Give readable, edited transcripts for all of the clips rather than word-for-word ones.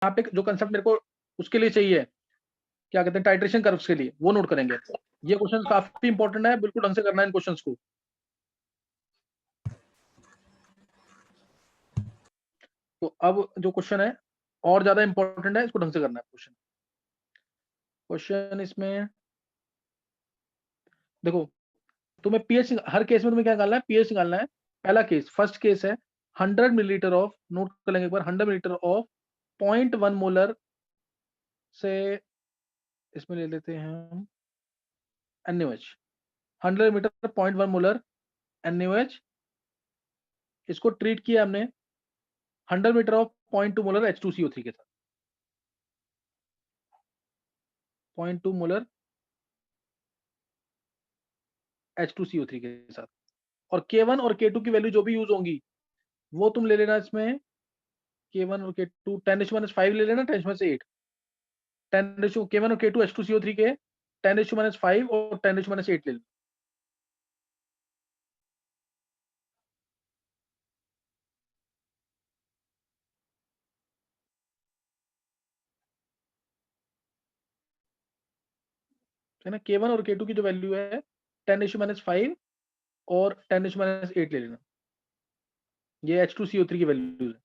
यहाँ पे जो कंसेप्ट मेरे को उसके लिए चाहिए, क्या कहते हैं, टाइट्रेशन कर्व्स के लिए, वो नोट करेंगे। ये क्वेश्चन काफी इंपॉर्टेंट है, बिल्कुल ढंग से करना है इन क्वेश्चंस को। तो अब जो क्वेश्चन है और ज्यादा इंपॉर्टेंट है, इसको ढंग से करना है। क्वेश्चन इसमें देखो, तुम्हें पीएच, हर केस में तुम्हें क्या निकालना है, पीएच निकालना है। पहला केस, फर्स्ट केस है 100 मिलीलीटर ऑफ, नोट कर लेंगे एक बार, 100 मिलीलीटर ऑफ 0.1 मोलर से, इसमें ले लेते हैं हम NaOH, 100 मीटर 0.1 मोलर NaOH, इसको ट्रीट किया हमने 100 मीटर ऑफ 0.2 मोलर H2CO3 के साथ, 0.2 मोलर H2CO3 के साथ। और K1 और K2 की वैल्यू जो भी यूज होंगी वो तुम ले लेना इसमें, K1 और K2 10⁻⁵ ले लेना, 10⁻8, 10 K1 और K2 H2CO3 के 10⁻⁵ और 10⁻8 ले लेना। है ना, K1 और K2 की जो वैल्यू है 10⁻⁵ और 10⁻8 ले लेना, ये H2CO3 की वैल्यूज है।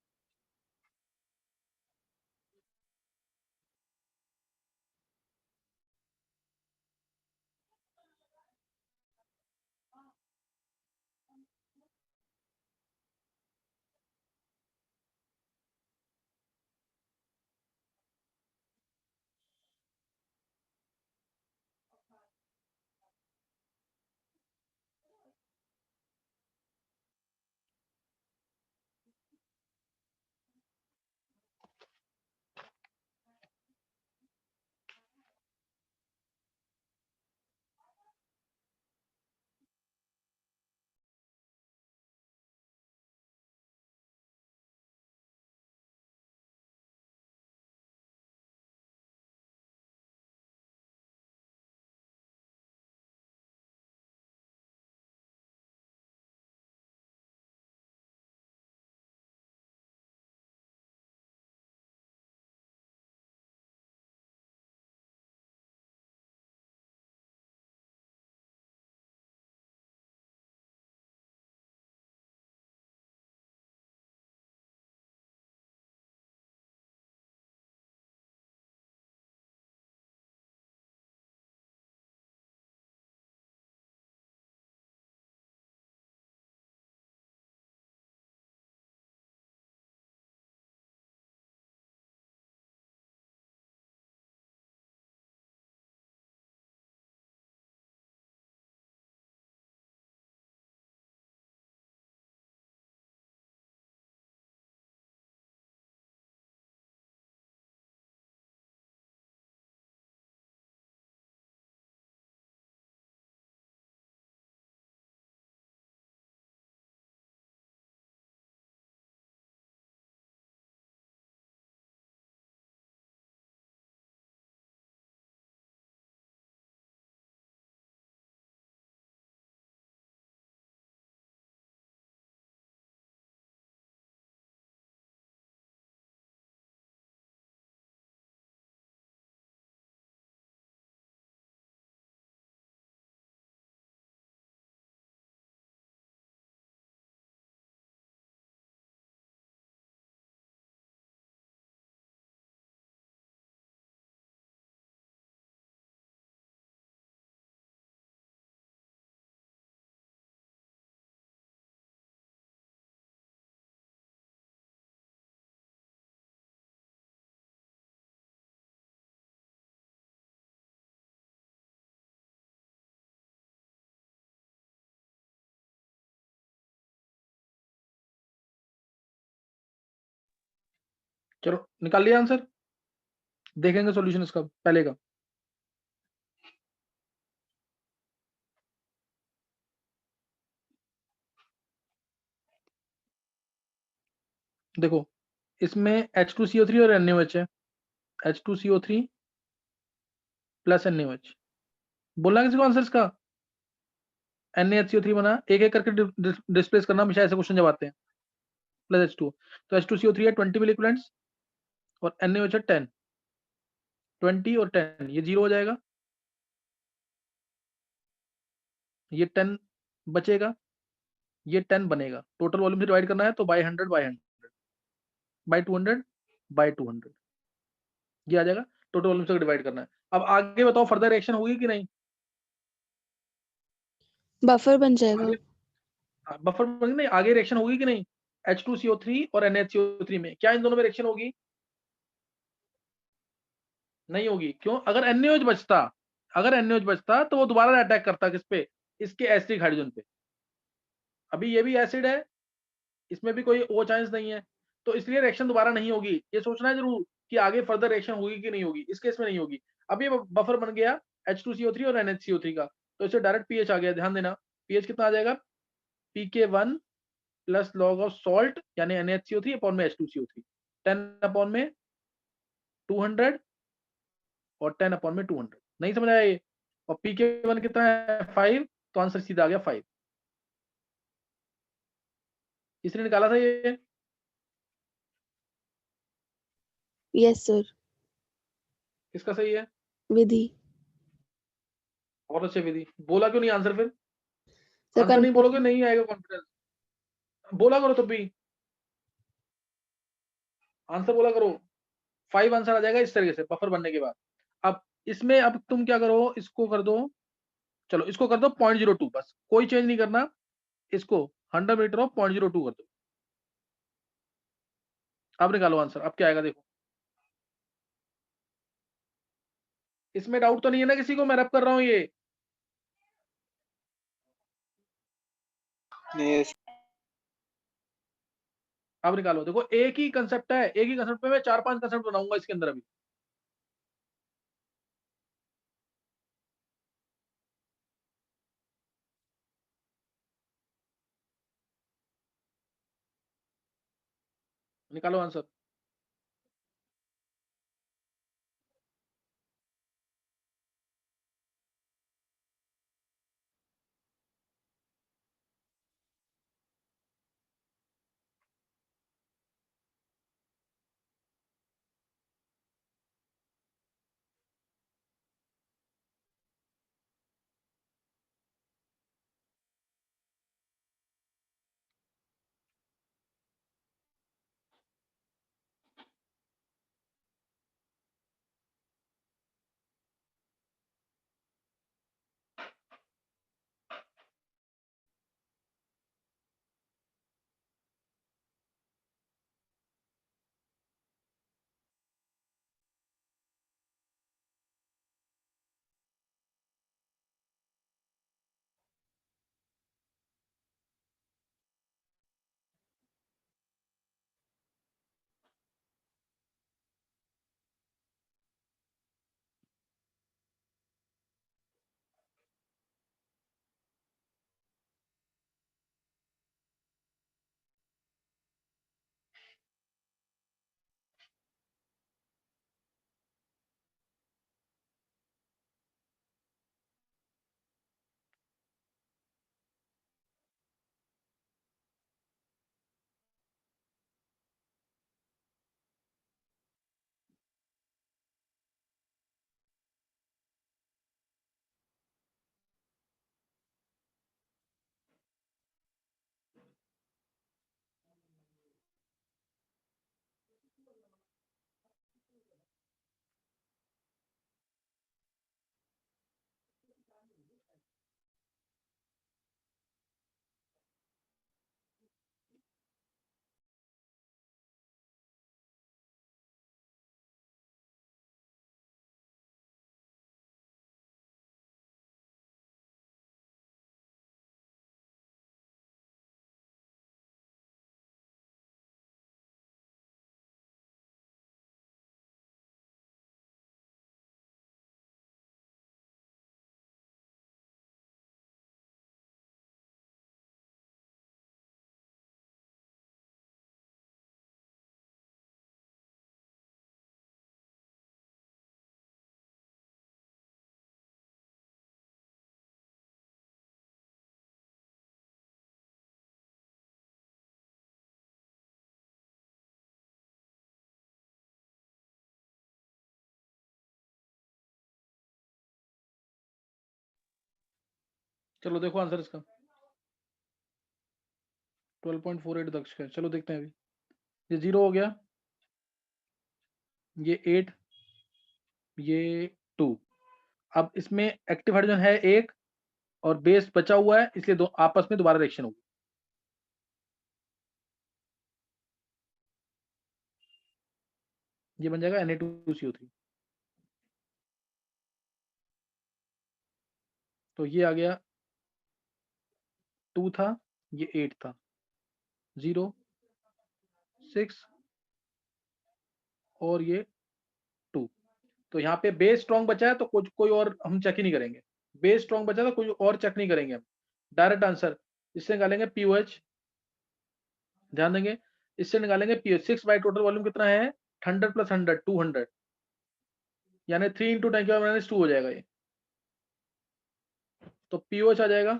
चलो निकाल लिया आंसर, देखेंगे सॉल्यूशन इसका पहले का। देखो, इसमें H2CO3 और NaOH है, H2CO3 प्लस NaOH। बोलना किसी को आंसर इसका, NaHCO3 बना, एक एक करके डिस्प्लेस करना, हमेशा ऐसे क्वेश्चन जब आते हैं, प्लस H2, तो H2CO3 है 20 मिली इक्विवेलेंट्स और NaOH है 10, 20 और 10, ये 0 हो जाएगा, ये 10 बचेगा, ये 10 बनेगा। टोटल वॉल्यूम से डिवाइड करना है तो बाय 100 बाय 100 बाय 200 बाय 200, ये आ जाएगा। टोटल वॉल्यूम से डिवाइड करना है। अब आगे बताओ फर्दर रिएक्शन होगी कि नहीं? बफर बन जाएगा। आगे बफर नहीं, आगे रिएक्शन होगी कि नहीं? H2CO3 और NaCO3 में क्या इन दोनों में रिएक्शन होगी? नहीं होगी। क्यों? अगर NaOH बचता, अगर NaOH बचता तो वो दोबारा अटैक करता किस पे? इसके एसिडिक हाइड्रोजन पे। अभी ये भी एसिड है, इसमें भी कोई O चांस नहीं है, तो इसलिए रिएक्शन दोबारा नहीं होगी। ये सोचना है जरूर कि आगे फर्दर रिएक्शन होगी कि नहीं होगी। इस केस में नहीं होगी। अब ये बफर बन गया H2CO3 और NaCO3 का, तो इसे डायरेक्ट पीएच आ गया। ध्यान देना पीएच कितना आ जाएगा, pK1 plus log of salt यानी NaCO3 अपॉन में H2CO3, 10 अपॉन में 200 और 10 अपॉन में 200। नहीं समझ आया ये? और pK1 कितना है 5, तो आंसर सीधा आ गया 5। इसने निकाला था ये। Yes sir. किसका सही है? विधि। बहुत अच्छे विधि। बोला क्यों नहीं आंसर फिर? सर आंसर नहीं बोलोगे कंफ्यूजन। नहीं आएगा कॉन्फिडेंस। बोला करो तब भी, आंसर बोला करो। 5 आंसर आ जाएगा इस तरीके से बफर बनने के बाद। अब इसमें अब तुम क्या करो, इसको कर दो, चलो इसको कर दो 0.02, बस कोई चेंज नहीं करना। इसको 100 मीटर ऑफ 0.02 कर दो। अब निकालो आंसर, अब क्या आएगा देखो। इसमें डाउट तो नहीं है ना किसी को मैं रैप कर रहा हूँ ये? नहीं। अब निकालो, देखो एक ही कंसेप्ट है, एक ही कंसेप्ट में मैं 4-5 कंसेप्ट बनाऊंगा इसके अंदर अभी। निकालो आंसर। चलो देखो आंसर इसका 12.48 दक्ष का है। चलो देखते हैं अभी। ये 0 हो गया, ये 8, ये 2। अब इसमें एक्टिव हाइड्रोजन है 1 और बेस बचा हुआ है, इसलिए दो आपस में दोबारा रिएक्शन होगी। ये बन जाएगा Na2CO3। तो ये आ गया 2 था, ये 8 था, 0 6 और ये 2। तो यहाँ पे बेस स्ट्रॉन्ग बचा है तो कुछ कोई और हम चेक ही नहीं करेंगे। बेस स्ट्रॉन्ग बचा तो कोई और चेक नहीं करेंगे हम, डायरेक्ट आंसर इससे निकालेंगे पीओएच। ध्यान देंगे, इससे निकालेंगे पीओएच। 6 बाई टोटल वॉल्यूम कितना है 100 + 100 200, यानी 3 × 10⁻² हो जाएगा ये। तो पीओएच आ जाएगा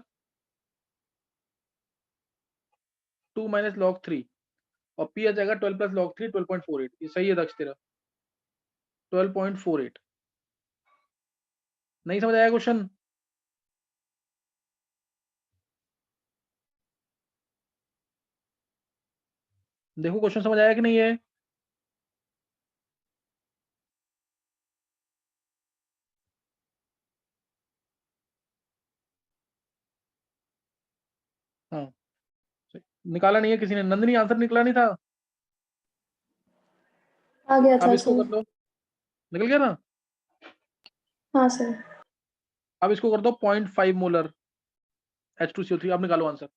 2 - log3 और पी आ जाएगा 12 + log3 12.48। ये सही है दक्ष तेरा 12.48। नहीं समझ आया क्वेश्चन? देखो क्वेश्चन समझ आया कि नहीं है? हाँ निकाला नहीं है किसी ने? नंदिनी आंसर निकला नहीं था? आ गया अब था इसको सर। कर दो, निकल गया ना? हाँ सर। अब इसको कर दो 0.5 मोलर H2CO3। अब निकालो आंसर।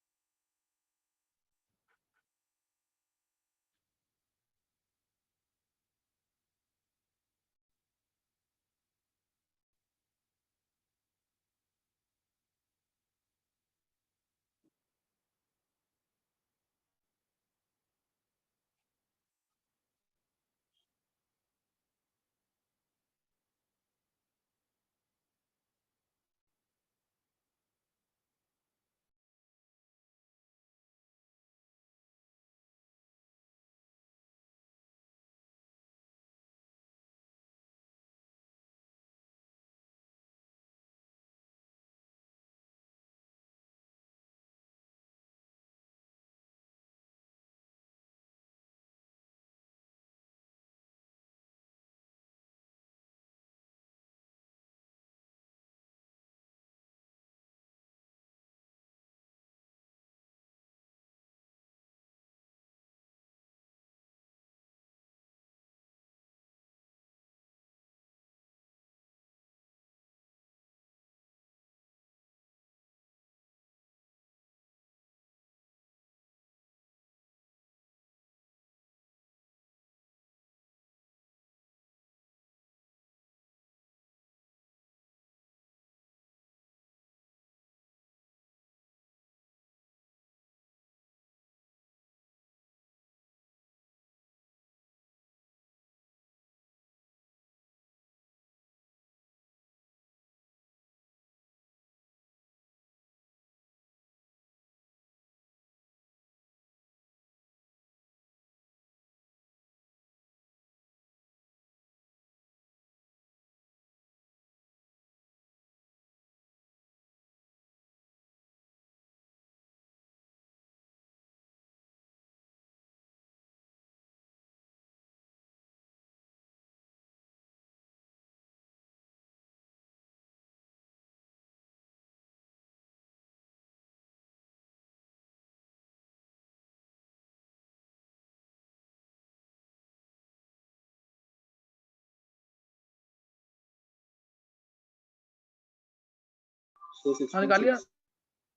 हाँ निकाल लिया,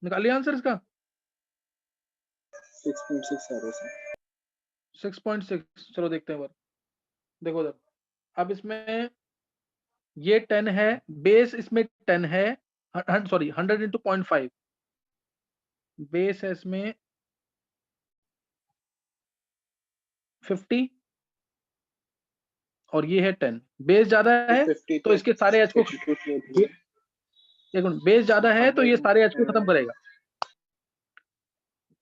निकाल लिया आंसर इसका 6.6 आ रहा है 6.6। चलो देखते हैं बार। देखो उधर, अब इसमें ये 10 है, बेस इसमें 10 है, सॉरी 100 × 0.5 बेस है इसमें 50 और ये है 10। बेस ज्यादा है तो इसके सारे एच को, देखो बेस ज्यादा है तो ये सारे एच को खत्म करेगा।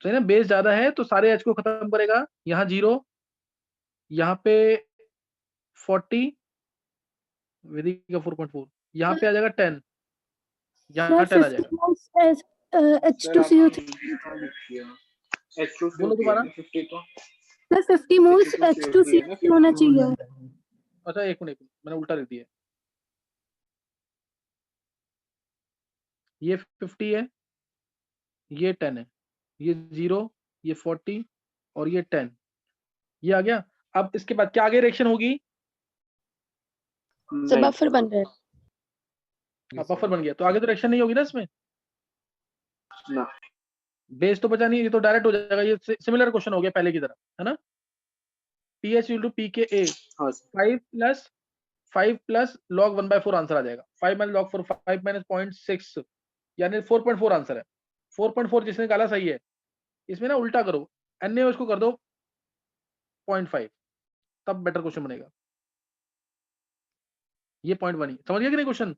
सही ना, बेस ज्यादा है तो सारे एच को खत्म करेगा। यहाँ 0, यहाँ पे 40, विधि का 4.4, यहाँ पे आ जाएगा 10, यहाँ 10 आ जाएगा। H2CO3 बोलो दोबारा। सर 50 मोल्स H2CO3 होना चाहिए। अच्छा एक मिनट मैंने उल्टा लिख दिया। ये 50 है, ये 10 है, ये 0, ये 40 और ये 10, ये आ गया। अब इसके बाद क्या आगे रिएक्शन होगी? सर बफर बन रहा है। बफर बन गया, तो आगे तो रिएक्शन नहीं होगी ना इसमें। ना। बेस तो बचा नहीं, ये तो डायरेक्ट हो जाएगा। ये सिमिलर क्वेश्चन हो गया पहले की तरह, है ना। PH = PKA, 5 plus log 1/4 answer आ जाएगा। 5 - log 4, 5 - 0.6 यानी 4.4 आंसर है। 4.4 जिसने निकाला सही है। इसमें ना उल्टा करो, NA उसको कर दो 0.5, तब बेटर क्वेश्चन बनेगा। ये 0.1 ही समझ गया कि नहीं क्वेश्चन?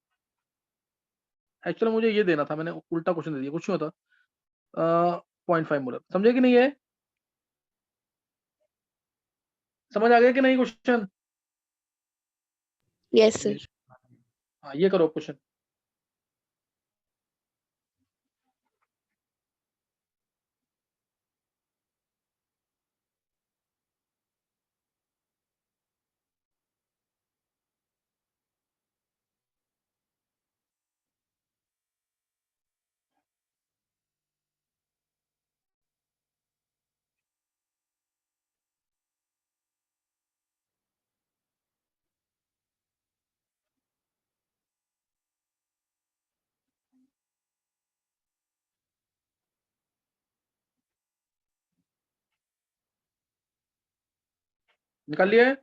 एक्चुअली मुझे ये देना था, मैंने उल्टा क्वेश्चन दे दिया, कुछ नहीं होता। 0.5 मोलर, समझे कि नहीं? है समझ आ गया कि नहीं क्वेश्चन? Yes sir. हाँ ये करो क्वेश्चन। निकाल लिया है?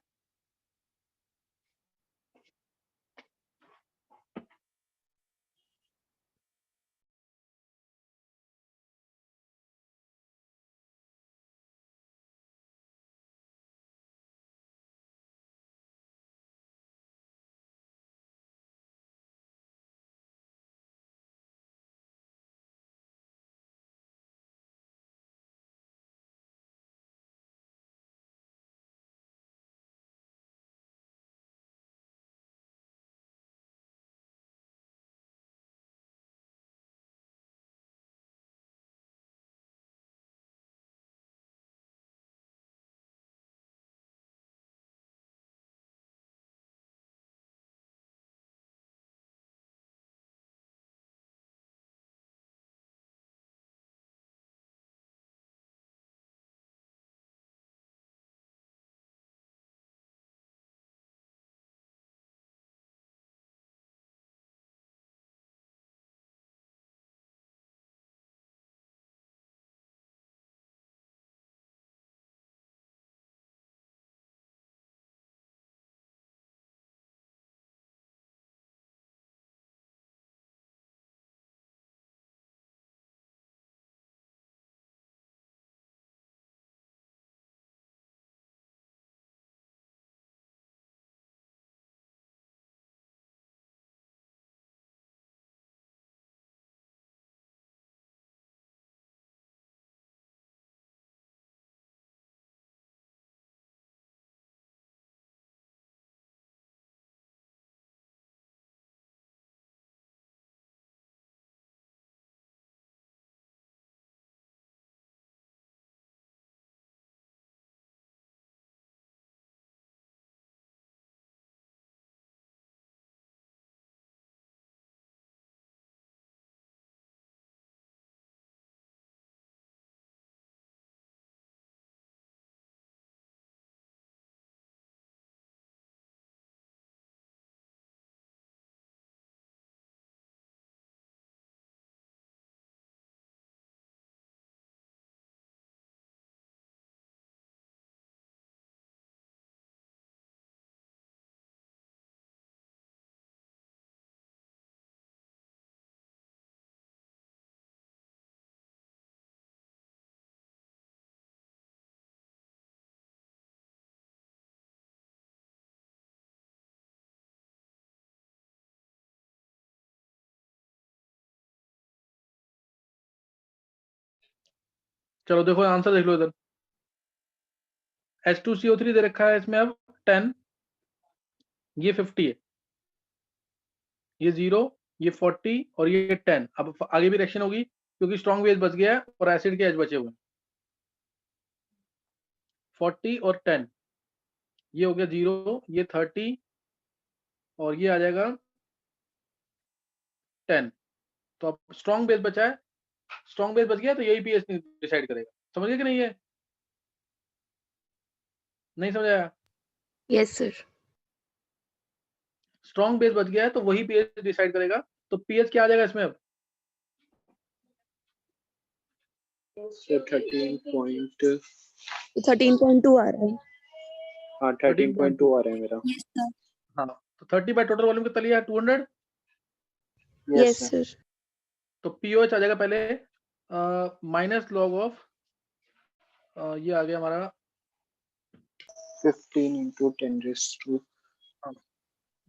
चलो देखो आंसर देख लो इधर। H2CO3 दे रखा है इसमें अब 10, ये 50 है, ये 0, ये 40 और ये 10। अब आगे भी रिएक्शन होगी, क्योंकि स्ट्रॉन्ग बेस बच गया है और एसिड के एच बचे हुए हैं। 40 और 10, ये हो गया 0, ये 30 और ये आ जाएगा 10। तो अब स्ट्रॉन्ग बेस बचा है, स्ट्रॉन्ग बेस बच गया तो यही पीएच डिसाइड करेगा। समझ गए कि नहीं? है नहीं समझ आया? Yes, sir. स्ट्रॉन्ग बेस बच गया है तो वही पीएच डिसाइड करेगा। तो पीएच क्या आ जाएगा इसमें अब? सर 13.2 13.2 आ रहा है. हाँ 13.2 आ रहा है मेरा। Yes, sir. हाँ, तो 30 बाय टोटल वॉल्यूम कितना लिया? 200। Yes, sir. तो पीओएच आ जाएगा पहले माइनस लॉग ऑफ ये आ गया हमारा 15 into 10 raised to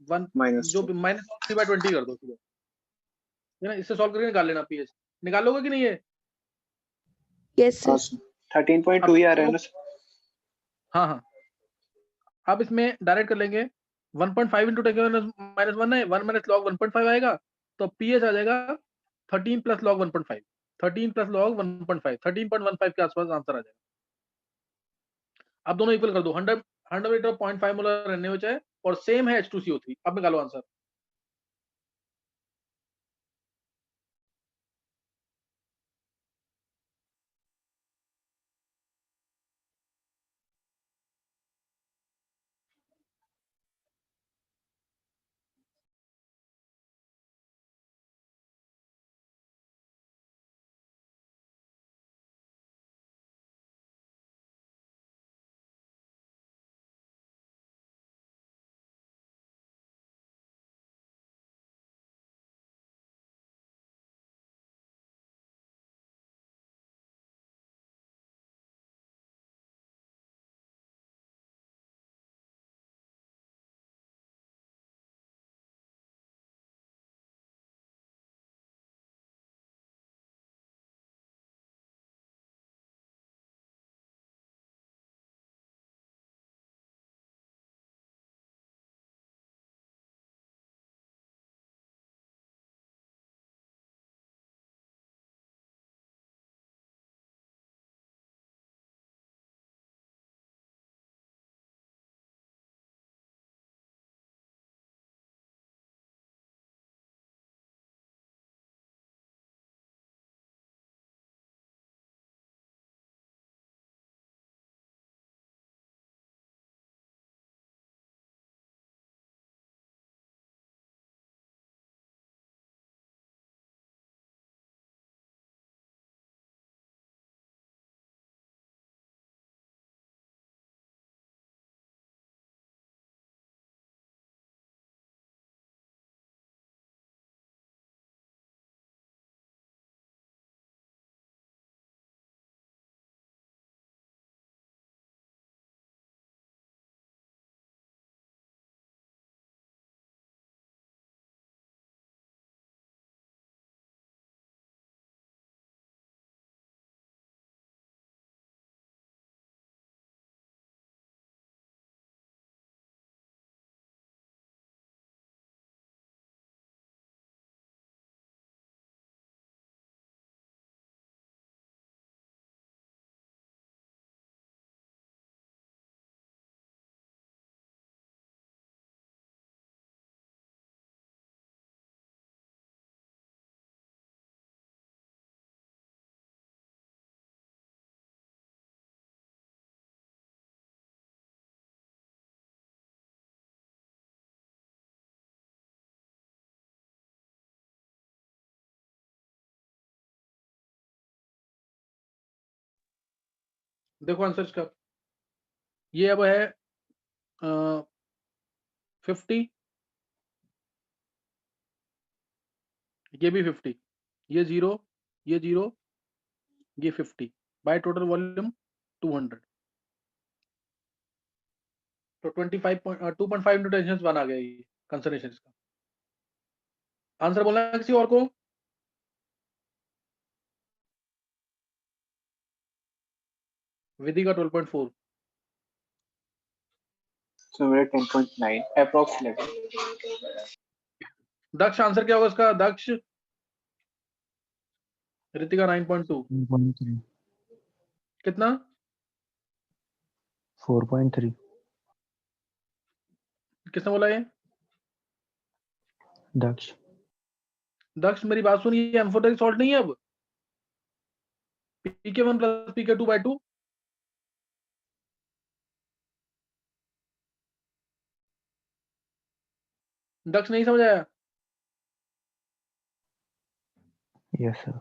1 minus जो 2। माइनस 3/20 कर दो सीधे, है ना? इससे सॉल्व करके निकाल लेना पीएच। निकाल लोगे कि नहीं ये? Yes, sir. हाँ सर 13.2 ही आ रहा है ना सर। हाँ हाँ, अब इसमें डायरेक्ट कर लेंगे। 1.5 इंटू 10 माइनस 1 है, 1 माइनस लॉग 1.5 आएगा। तो पीएच आ जाएगा 13 प्लस लॉग 1.5, 13 प्लस लॉग 1.5, 13.15 के आसपास आंसर आ जाएगा। अब दोनों इक्वल कर दो। 100 लीटर 0.5 मोलर NaOH है और सेम है H2CO3। अब निकालो आंसर। देखो आंसर इसका, ये अब है 50, ये भी 50, ये 0, ये 0, ये 50 बाय टोटल वॉल्यूम 200। तो 2.5 इंटू 10⁻1 आ गया ये कंसंट्रेशन इसका। आंसर बोलना है किसी और को? विधि का 12.4। सो मेरा 10.9 अप्रॉक्स लेवल। दक्ष आंसर क्या होगा इसका? दक्ष ऋतिका 9.2 9.3 कितना 4.3 किसने बोला ये? दक्ष दक्ष मेरी बात सुनिए, ये एम्फोटेरिक सॉल्ट नहीं है अब, pK1 प्लस pK2/2। दक्ष नहीं समझ आया? यस सर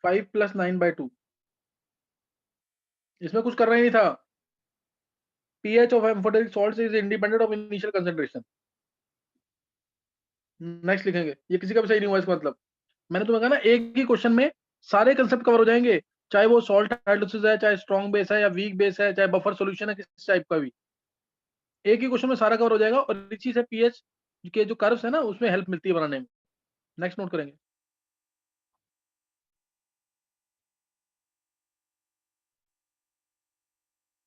5 + 9/2, इसमें कुछ करना ही नहीं था। pH of amphoteric salts is independent of initial concentration। Next लिखेंगे, ये किसी का भी सही नहीं हुआ इसका मतलब। मैंने तुम्हें कहा ना एक ही क्वेश्चन में सारे कंसेप्ट कवर हो जाएंगे, चाहे वो सॉल्ट हाइड्रोलिसिस है, चाहे स्ट्रॉन्ग बेस है या वीक बेस है, चाहे बफर सॉल्यूशन है किस टाइप का भी, एक ही क्वेश्चन में सारा कवर हो जाएगा। और इसी से पीएच के जो कर्व्स है ना उसमें हेल्प मिलती है बनाने में। नेक्स्ट नोट करेंगे।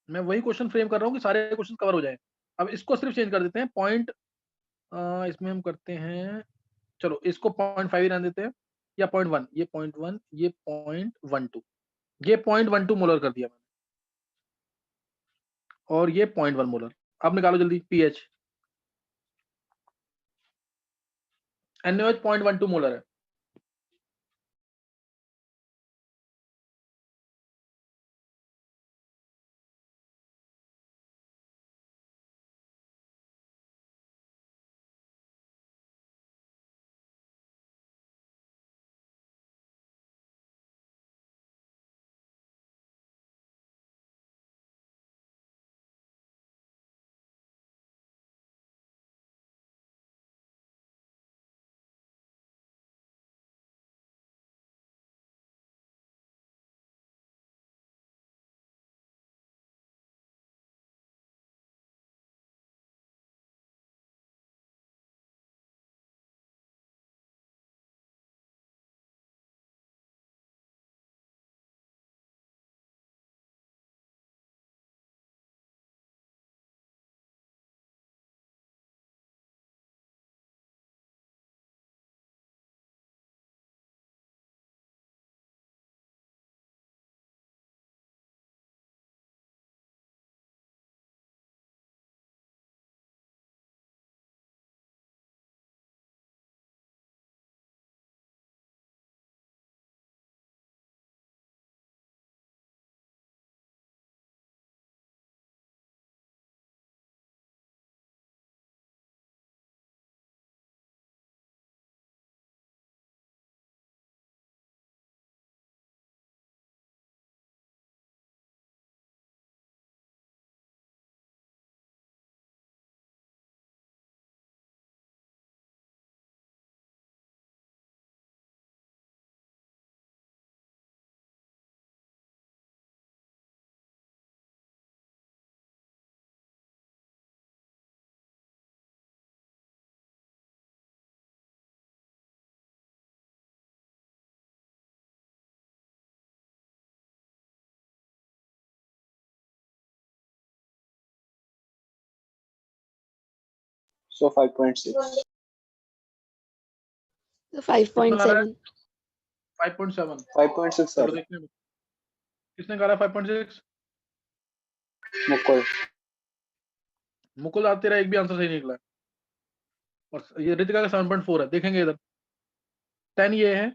मैं वही क्वेश्चन फ्रेम कर रहा हूँ कि सारे क्वेश्चन कवर हो जाए। अब इसको सिर्फ चेंज कर देते हैं पॉइंट, इसमें हम करते हैं, चलो इसको 0.5 ही रहने देते हैं, या 0.1, ये 0.1, ये 0.12, ये 0.12 मोलर कर दिया मैंने, और ये 0.1 मोलर। अब निकालो जल्दी पीएच। NaOH 0.12 मोलर है। So 5.6. 5.7. 5.7। 5.6 चलो सर देखते हैं किसने कहा 5.6। मुकुल। मुकुल आज तेरा एक भी आंसर सही नहीं निकला है। और ये ऋतिका का 7.4 है। देखेंगे इधर 10 ये है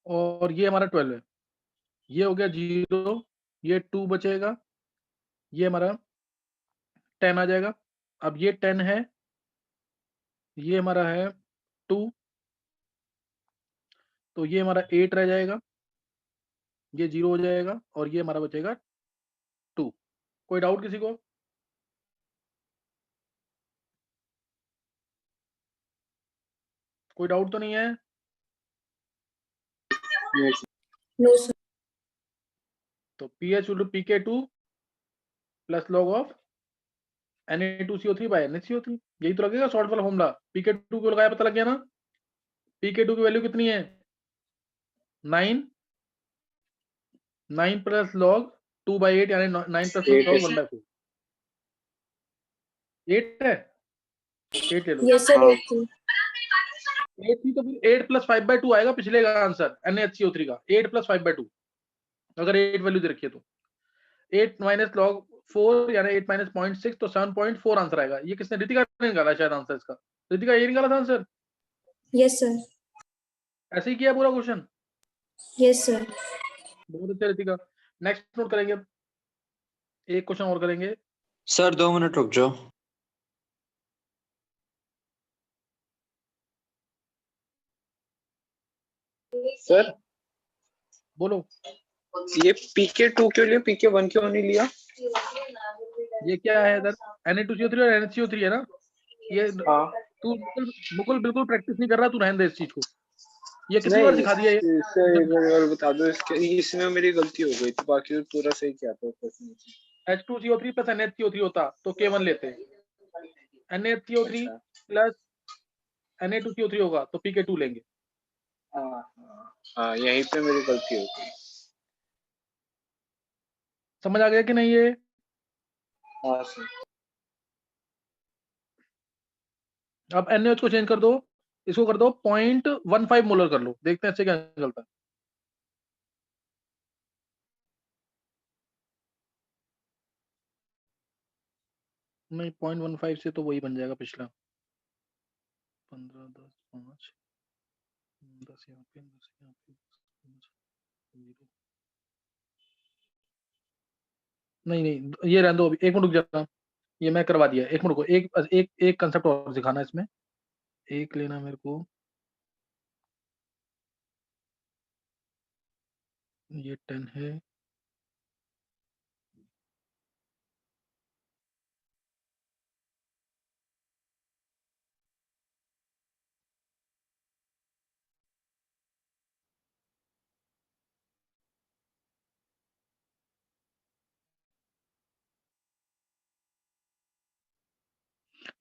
और ये हमारा 12 है। ये हो गया 0, ये 2 बचेगा, ये हमारा 10 आ जाएगा। अब ये 10 है, ये हमारा है 2, तो ये हमारा 8 रह जाएगा, ये 0 हो जाएगा और ये हमारा बचेगा 2। कोई डाउट किसी को? कोई डाउट तो नहीं है? Yes. No, sir. तो pH = pK2 plus log of Na2CO3 by NaCO3। यही तो लगेगा सॉल्ट वाला फॉर्मूला। pK2 को लगाया, पता लग गया ना? pK2 की वैल्यू कितनी है? 9 प्लस log 2/8 यानी 9 प्लस 2 log 1/4। 8 है, 8 ले लो। Yes, sir. हाँ। 8. 8 थी तो फिर 8 + 5/2 आएगा पिछले का आंसर NaHCO3 का 8 + 5/2 अगर 8 वैल्यू दे रखी है तो 8 - log 4 यानी 8 - 0.6 तो 7.4 आंसर आएगा। ये किसने, रितिका ने निकाला शायद आंसर इसका। रितिका ये निकाला था आंसर, यस सर। ऐसे ही किया पूरा क्वेश्चन। Yes sir. बहुत अच्छा रितिका। नेक्स्ट नोट करेंगे, अब एक क्वेश्चन और करेंगे। सर 2 मिनट रुक जाओ। सर बोलो, ये PK2 क्यों लिया, PK1 क्यों नहीं लिया? ये क्या है इधर, Na2CO3 और NaCO3 है ना ये। हाँ तू मुकुल बिल्कुल प्रैक्टिस नहीं कर रहा, तू रहने दे इस चीज को, ये कितनी नहीं, बार सिखा दिया ये। इससे एक बार बता दो, इसमें मेरी गलती हो गई थी, बाकी तो पूरा सही किया था क्वेश्चन में। H2CO3 + NaCO3 होता तो K1 लेते, NaCO3 अच्छा, + Na2CO3 होगा तो PK2 लेंगे। हाँ हाँ हाँ, यहीं पे मेरी गलती हो गई। समझ आ गया कि नहीं ये? हाँ सर। अब NaOH को चेंज कर दो, इसको कर दो 0.15 मोलर कर लो, देखते हैं इससे क्या निकलता है। नहीं 0.15 से तो वही बन जाएगा पिछला, 15 10 5 10 यहाँ पे 10 यहाँ पे 0। नहीं नहीं ये रहने दो, अभी एक मिनट रुक जाना, ये मैं करवा दिया। एक मिनट को, एक कंसेप्ट और सिखाना है इसमें, एक लेना मेरे को, ये 10 है,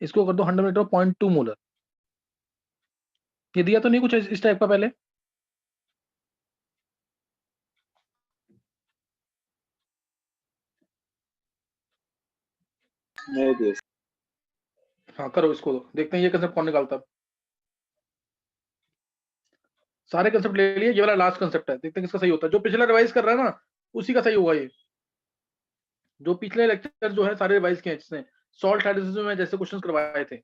इसको कर दो 100 मीटर 0.2 मोलर। ये दिया तो नहीं कुछ इस टाइप का पहले? नहीं दिया। हाँ करो इसको, देखते हैं ये कंसेप्ट कौन निकालता है। सारे कंसेप्ट ले लिए, ये वाला लास्ट कंसेप्ट है, देखते हैं किसका सही होता है। जो पिछला रिवाइज कर रहा है ना उसी का सही होगा ये। जो पिछले लेक्चर जो है सारे रिवाइज किए हैं जिसने, सॉल्ट हाइड्रोलिसिस में जैसे क्वेश्चंस करवाए थे।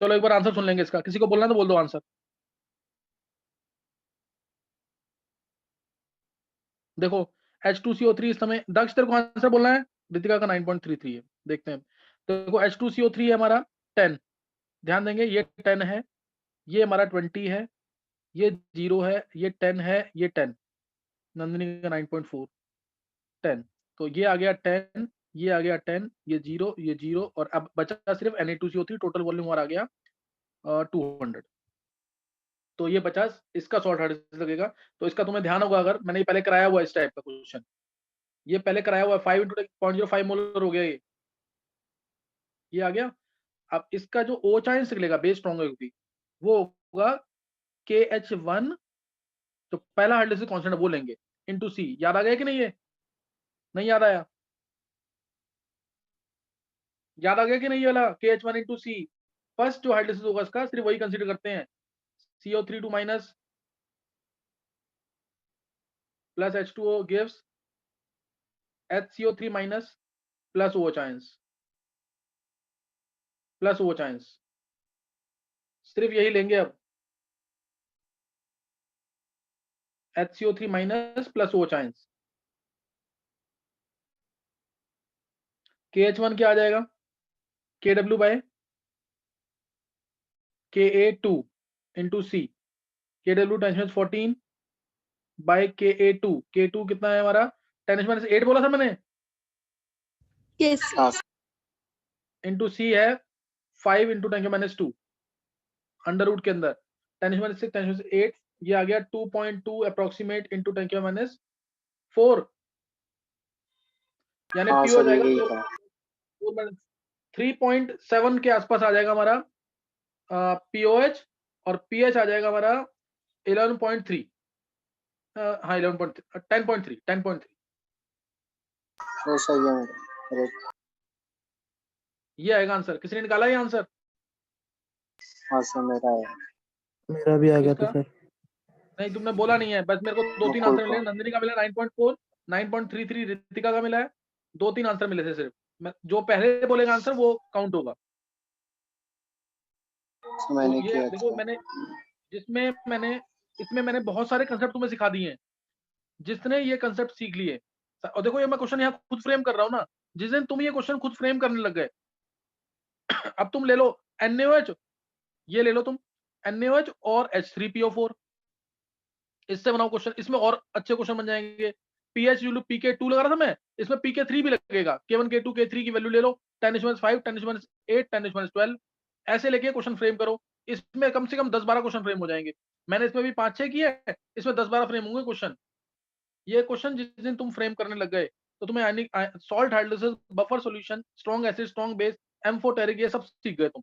चलो एक बार आंसर सुन लेंगे इसका, किसी को बोलना तो बोल दो आंसर। देखो H2CO3 इस समय, दक्ष तेरे को आंसर बोलना है, रितिका का 9.33 है, देखते हैं। तो देखो H2CO3 है हमारा 10, ध्यान देंगे ये 10 है, ये हमारा 20 है, ये 0 है, ये 10 है, ये 10, नंदिनी का 9.4 10, तो ये आ गया 10, ये आ गया 10, ये 0, ये 0, और अब बचा सिर्फ Na2CO3, टोटल वॉल्यूम और आ गया 200। तो ये 50 इसका शॉर्ट हार्ड लगेगा। तो इसका तुम्हें ध्यान होगा, अगर मैंने ये पहले कराया हुआ इस टाइप का क्वेश्चन, ये पहले कराया हुआ 5 × 0.05 मोलर हो गया ये आ गया। अब इसका जो O चांस निकलेगा बेस स्ट्रॉन्ग होगी, वो होगा KH1, तो पहला हार्डनेस कांस्टेंट वो लेंगे इनटू C। याद आ गया कि नहीं? ये नहीं याद आया? याद आ गया कि नहीं? ये वाला KH1 इंटू C, फर्स्ट जो हाइड्रोलिसिस होगा इसका सिर्फ वही कंसीडर करते हैं, CO3 minus plus H2O gives HCO3 minus plus O chance, plus O chance, सिर्फ यही लेंगे अब, HCO3 minus plus O chance. KH1 क्या आ जाएगा? KW by KA2 into C, KW 10⁻14 by KA2, K2 कितना है हमारा 10⁻8 बोला था मैंने, Yes. इंटू C है 5 × 10⁻2 अंडर रूट के अंदर 10⁻6 10⁻8, ये आ गया 2.2 अप्रोक्सीमेट इंटू 10⁻4, यानी हाँ P हो सर यही जाएगा था। 3.7 के आसपास आ जाएगा हमारा POH, और pH आ जाएगा हमारा 11.3, हाँ 11.3 10.3 वो सही है मेरा, correct। ये आएगा आंसर। किसी ने निकाला ये आंसर? हाँ सर मेरा है। मेरा भी आ गया था किसका? सर। नहीं तुमने बोला नहीं है, बस मेरे को 2-3 मुकुल आंसर मिले। नंदिनी का मिला 9.4, 9.33 रितिका का मिला है, 2-3 आंसर मिले थे सिर्फ। जो पहले बोलेगा आंसर वो काउंट होगा। तो मैंने तो ये किया देखो, था। मैंने इसमें मैंने बहुत सारे कंसेप्ट तुम्हें सिखा दिए हैं, जिसने ये कंसेप्ट सीख लिए। और देखो ये मैं क्वेश्चन यहाँ खुद फ्रेम कर रहा हूँ ना, जिस दिन तुम ये क्वेश्चन खुद फ्रेम करने लग गए, अब तुम ले लो NaOH, ये ले लो तुम NaOH और H3PO4, इससे बनाओ क्वेश्चन, इसमें और अच्छे क्वेश्चन बन जाएंगे। pH pK2 लगा रहा था मैं, इसमें pK3 भी लगेगा, K1 K2 K3 की वैल्यू ले लो, 10⁻5 10⁻8 10⁻12, ऐसे लेके क्वेश्चन फ्रेम करो। इसमें कम से कम 10-12 क्वेश्चन फ्रेम हो जाएंगे। मैंने इसमें भी 5-6 किए हैं, इसमें 10-12 फ्रेम होंगे क्वेश्चन। ये क्वेश्चन जिस दिन तुम फ्रेम करने लग गए, तो तुम्हें salt hydrolysis, buffer solution, strong acid, strong base, amphoteric, ये सब सीख गए तुम।